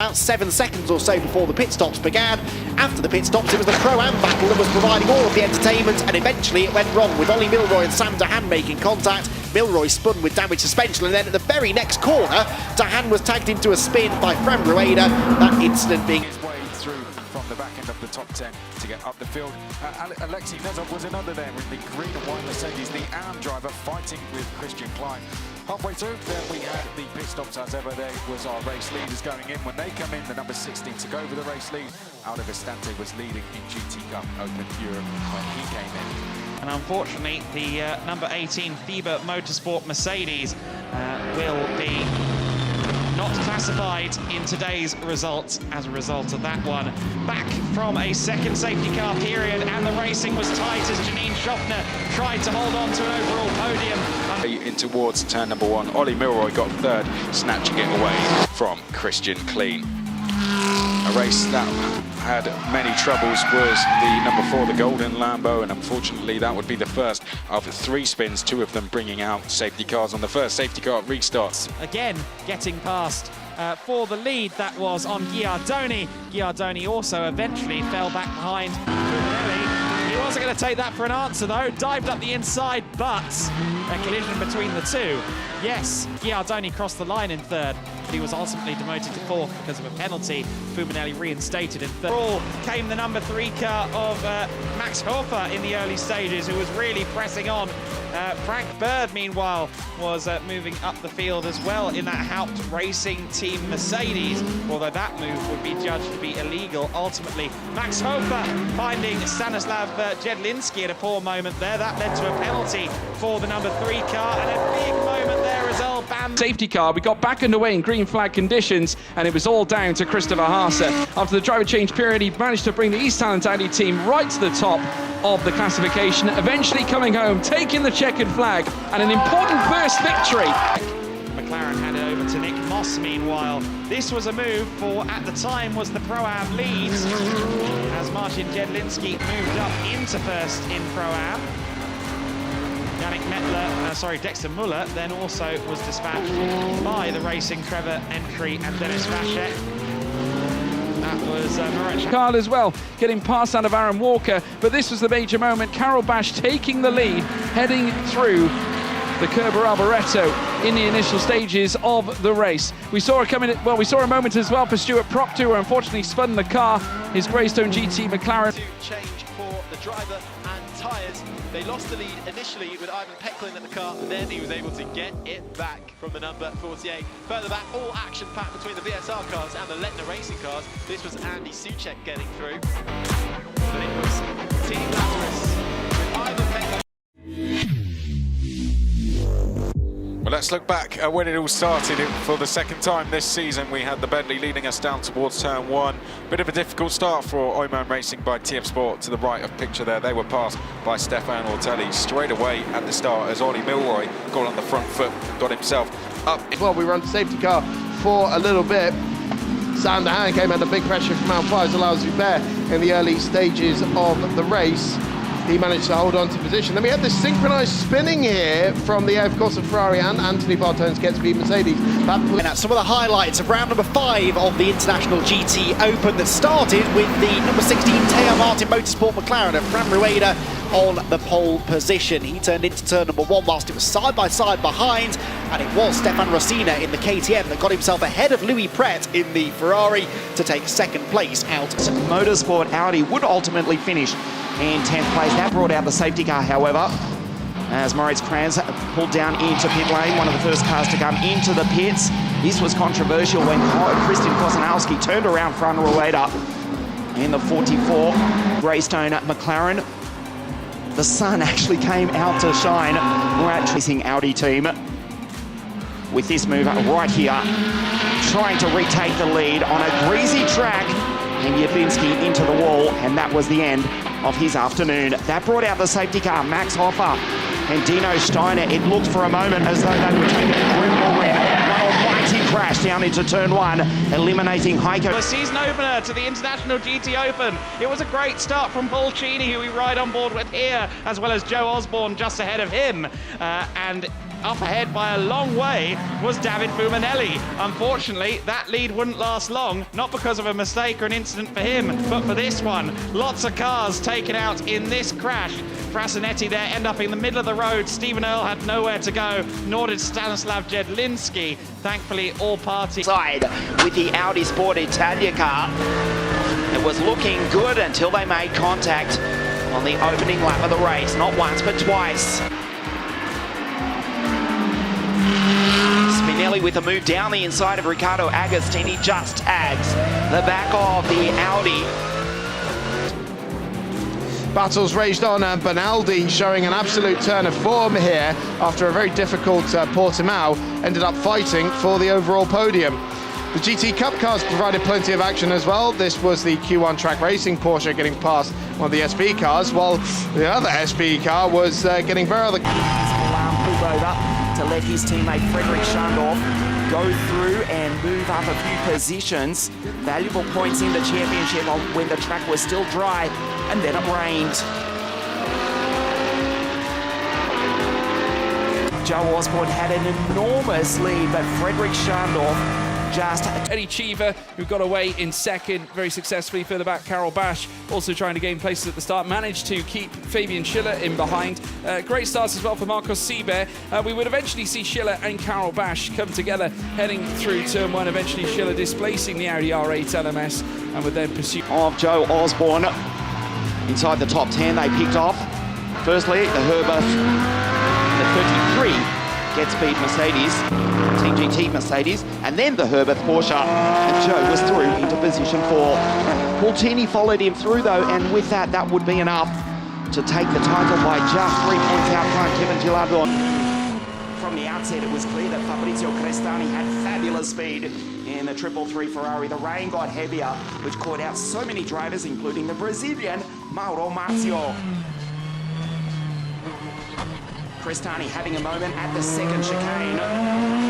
about 7 seconds or so before the pit stops began. After the pit stops, it was the Pro-Am battle that was providing all of the entertainment, and eventually it went wrong with Ollie Milroy and Sam Dahan making contact. Milroy spun with damaged suspension, and then at the very next corner, Dahan was tagged into a spin by Fran Rueda. That incident being his way through from the back end of the top 10 to get up the field. Alexei Nezov was another there in the green and white Mercedes, the AM driver fighting with Christian Klein. Halfway through, then we had the pit stops as ever. There was our race leaders going in. When they come in, the number 16 took over the race lead. Aldo Vistante was leading in GT Cup Open Europe when he came in. And unfortunately, the number 18 FIBA Motorsport Mercedes will be not classified in today's results as a result of that one. Back from a second safety car period, and the racing was tight as Janine Schaffner tried to hold on to an overall podium. In towards turn number 1, Ollie Milroy got third, snatching it away from Christian Klein. A race that had many troubles was the number 4, the Golden Lambo, and unfortunately that would be the first of 3 spins, 2 of them bringing out safety cars on the first safety car restarts. Again, getting past for the lead, that was on Giardoni. Giardoni also eventually fell back behind Fuminelli. He wasn't going to take that for an answer though, dived up the inside, but a collision between the two. Yes, Giardoni crossed the line in third, but he was ultimately demoted to 4th because of a penalty. Fuminelli reinstated in third. All came the number 3 car of Max Hofer in the early stages, who was really pressing on. Frank Bird, meanwhile, was moving up the field as well in that Haupt Racing Team Mercedes, although that move would be judged to be illegal. Ultimately, Max Hofer finding Stanislav Jedlinski at a poor moment there. That led to a penalty for the number 3 car, and a big moment there as well. Safety car, we got back underway in green flag conditions, and it was all down to Christopher Haase. After the driver change period, he managed to bring the East Talent Audi team right to the top of the classification, eventually coming home, taking the checkered flag, and an important first victory. McLaren handed over to Nick Moss, meanwhile. This was a move for, at the time, was the Pro-Am lead, as Martin Jedlinski moved up into first in Pro-Am. Dexter Muller then also was dispatched by the Racing Trevor Entry and Dennis Vashek. That was Marek Carl as well, getting past out of Aaron Walker, but this was the major moment. Carol Bash taking the lead, heading through the Kerber Alboreto in the initial stages of the race. We saw we saw a moment as well for Stuart Proctor, who unfortunately spun the car, his Greystone GT McLaren. To change for the driver and tyres. They lost the lead initially with Ivan Pecklin at the car, and then he was able to get it back from the number 48. Further back, all action-packed between the VSR cars and the Lettner Racing cars. This was Andy Suchek getting through. But it was Team Lazarus with Ivan Pecklin. Well, let's look back at when it all started. For the second time this season, we had the Bentley leading us down towards turn 1. Bit of a difficult start for Oman Racing by TF Sport. To the right of picture there, they were passed by Stefan Ortelli straight away at the start as Ollie Milroy got on the front foot and got himself up. Well, we run safety car for a little bit. Sam Dahan came under big pressure from Alpine Allows Hubert in the early stages of the race. He managed to hold on to position. Then we had this synchronised spinning here from the of course of Ferrari and Anthony Bartone's Get Speed Mercedes. Some of the highlights of round number 5 of the International GT Open that started with the number 16 Teo Martin Motorsport McLaren of Fran Rueda on the pole position. He turned into turn number 1 whilst it was side by side behind, and it was Stefan Rossina in the KTM that got himself ahead of Louis Pret in the Ferrari to take 2nd place out. Motorsport Audi would ultimately finish in 10th place. That brought out the safety car, however, as Moritz Kranz pulled down into pit lane, one of the first cars to come into the pits. This was controversial when Christian Kosanowski turned around Fran Rueda in the 44 Greystone McLaren. The sun actually came out to shine. We're at Racing Audi team with this move right here, trying to retake the lead on a greasy track, and Jedlinski into the wall, and that was the end of his afternoon. That brought out the safety car, Max Hofer and Dino Steiner. It looked for a moment as though they were taking a criminal red. One almighty crash down into turn 1, eliminating Heiko. The season opener to the International GT Open. It was a great start from Paul Cheney, who we ride on board with here, as well as Joe Osborne just ahead of him. And Up ahead by a long way was David Fumanelli. Unfortunately, that lead wouldn't last long, not because of a mistake or an incident for him, but for this one. Lots of cars taken out in this crash. Frasinetti there end up in the middle of the road. Stephen Earle had nowhere to go, nor did Stanislav Jedlinski. Thankfully, all parties Side with the Audi Sport Italia car. It was looking good until they made contact on the opening lap of the race. Not once, but twice. Spinelli with a move down the inside of Riccardo Agostini, just tags the back of the Audi. Battles raged on, and Bonaldi showing an absolute turn of form here after a very difficult Portimao, ended up fighting for the overall podium. The GT Cup cars provided plenty of action as well. This was the Q1 Track Racing Porsche getting past one of the SB cars, while the other SB car was getting very other. Pulled over to let his teammate Frederick Schandorf go through and move up a few positions. Valuable points in the championship when the track was still dry, and then it rained. Joe Osborne had an enormous lead, but Frederick Schandorf just... Eddie Cheever, who got away in second very successfully. Further back, Carol Bash, also trying to gain places at the start, managed to keep Fabian Schiller in behind. Great starts as well for Marcos Sieber. We would eventually see Schiller and Carol Bash come together heading through turn one, eventually Schiller displacing the Audi R8 LMS and would then pursue... Of Joe Osborne inside the top 10, they picked off. Firstly, the Herbert, the 33 gets beat Mercedes, Team GT Mercedes, and then the Herbert Porsche, and Joe was through into position 4. Pultini followed him through though, and with that, that would be enough to take the title by just 3 points out front. Kevin Gillardon. From the outset, it was clear that Fabrizio Crestani had fabulous speed in the 333 Ferrari. The rain got heavier, which caught out so many drivers, including the Brazilian Mauro Marzio. Crestani having a moment at the second chicane.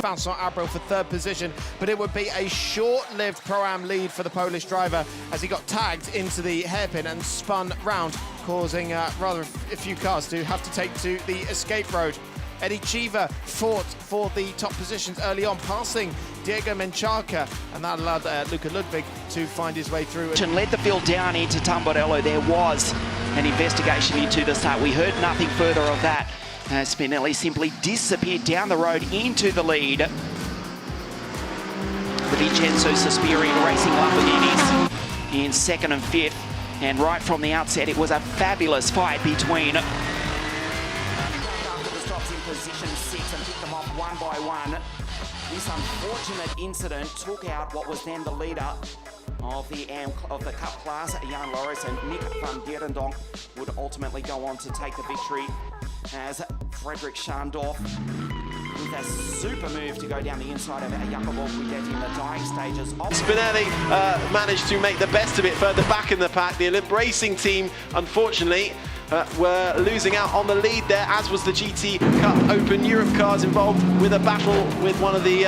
Vincent Abreu for third position, but it would be a short-lived Pro-Am lead for the Polish driver as he got tagged into the hairpin and spun round, causing rather a few cars to have to take to the escape road. Eddie Cheever fought for the top positions early on, passing Diego Menchaca, and that allowed Luca Ludwig to find his way through. And led the field down into Tamborello. There was an investigation into the start. We heard nothing further of that. Spinelli simply disappeared down the road into the lead. The Vincenzo Suspiria Racing Lamborghinis in second and fifth. And right from the outset, it was a fabulous fight between... After the stops in position 6 and picked them off one by one. This unfortunate incident took out what was then the leader of the Cup class, Jan Loris, and Nick van Dierendonk would ultimately go on to take the victory as Frederick Schandorf with a super move to go down the inside of Jacopo Guidetti in the dying stages. Spinelli managed to make the best of it further back in the pack. The Olymp Racing team, unfortunately, were losing out on the lead there, as was the GT Cup Open Europe cars involved with a battle with one of the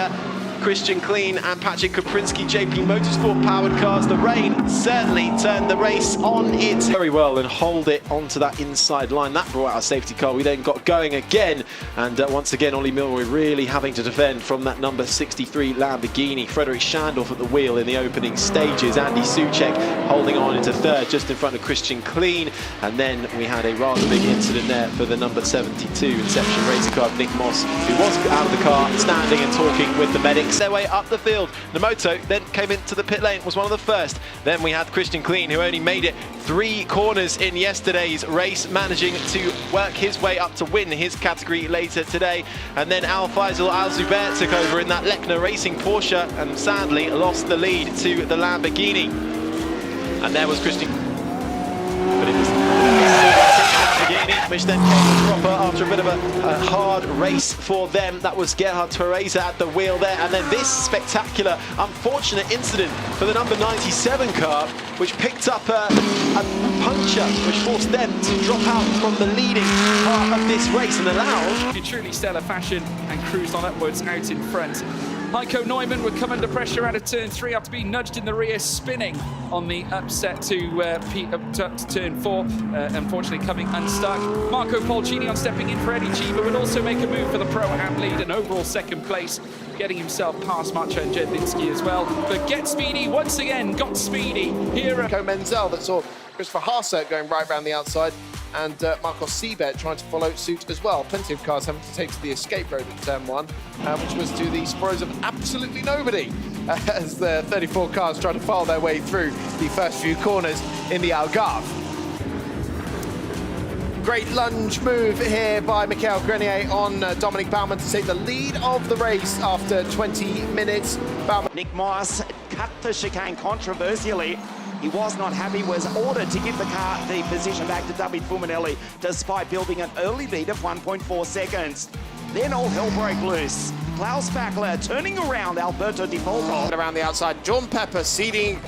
Christian Kleen and Patrick Koprinski JP Motorsport powered cars. The rain certainly turned the race on its very well and hauled it onto that inside line. That brought out a safety car. We then got going again, and once again Ollie Milroy really having to defend from that number 63 Lamborghini. Frederick Schandorf at the wheel in the opening stages. Andy Soucek holding on into third just in front of Christian Kleen, and then we had a rather big incident there for the number 72 Inception Racing car, Nick Moss, who was out of the car standing and talking with the medics. Their way up the field. Nemoto then came into the pit lane, was one of the first. Then we had Christian Kleen, who only made it 3 corners in yesterday's race, managing to work his way up to win his category later today. And then Al Faisal Al Zubair took over in that Lechner Racing Porsche and sadly lost the lead to the Lamborghini. And there was Christian, but it was Lamborghini, which then came proper after a bit of a hard race for them. That was Gerhard Teresa at the wheel there, and then this spectacular, unfortunate incident for the number 97 car, which picked up a puncture, which forced them to drop out from the leading part of this race and allowed... In truly stellar fashion and cruised on upwards out in front. Heiko Neumann would come under pressure out of turn 3 after being nudged in the rear, spinning on the upset to turn 4, unfortunately coming unstuck. Marco Polcini on stepping in for Eddie Cheever would also make a move for the Pro-Am lead and overall second place, getting himself past Marco Jedlinski as well. But Get Speedy once again got speedy here at Menzel that saw Christopher Harsert going right round the outside, and Marcos Siebert trying to follow suit as well. Plenty of cars having to take to the escape road at turn 1, which was to the surprise of absolutely nobody, as the 34 cars try to file their way through the first few corners in the Algarve. Great lunge move here by Michael Grenier on Dominic Baumann to take the lead of the race after 20 minutes. Nick Moss cut the chicane controversially. He was not happy, was ordered to give the car the position back to David Fumanelli, despite building an early lead of 1.4 seconds. Then all hell broke loose. Klaus Fackler turning around Alberto Di Folco. Around the outside, John Pepper sowing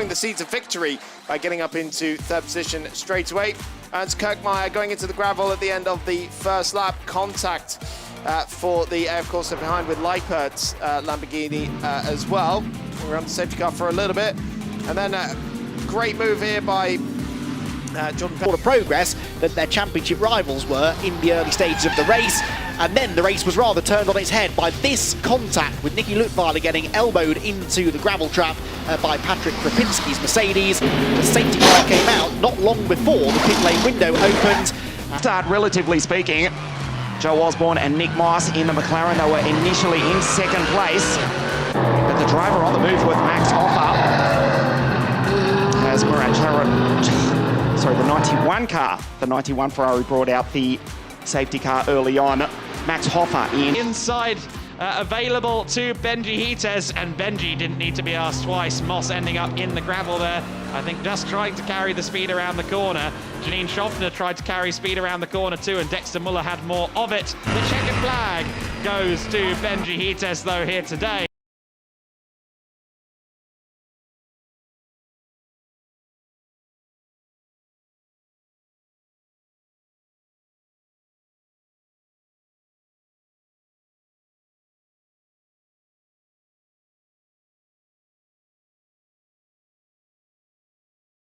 the seeds of victory by getting up into third position straight away. And Kirkmeyer going into the gravel at the end of the first lap. Contact for the AF Corsa behind with Leipert's Lamborghini as well. We're on the safety car for a little bit. And then great move here by John Pepper. The progress that their championship rivals were in the early stages of the race, and then the race was rather turned on its head by this contact with Nicky Lutweiler getting elbowed into the gravel trap by Patrick Krapinski's Mercedes. The safety car came out not long before the pit lane window opened. Start, relatively speaking. Joe Osborne and Nick Moss in the McLaren. They were initially in second place, but the driver on the move with Max Hoffa as Murat Jarrett, sorry, the 91 car, the 91 Ferrari brought out the safety car early on. Max Hoffa in. Inside, available to Benji Hites, and Benji didn't need to be asked twice. Moss ending up in the gravel there, I think just trying to carry the speed around the corner. Janine Schaffner tried to carry speed around the corner too, and Dexter Muller had more of it. The checkered flag goes to Benji Hites though here today.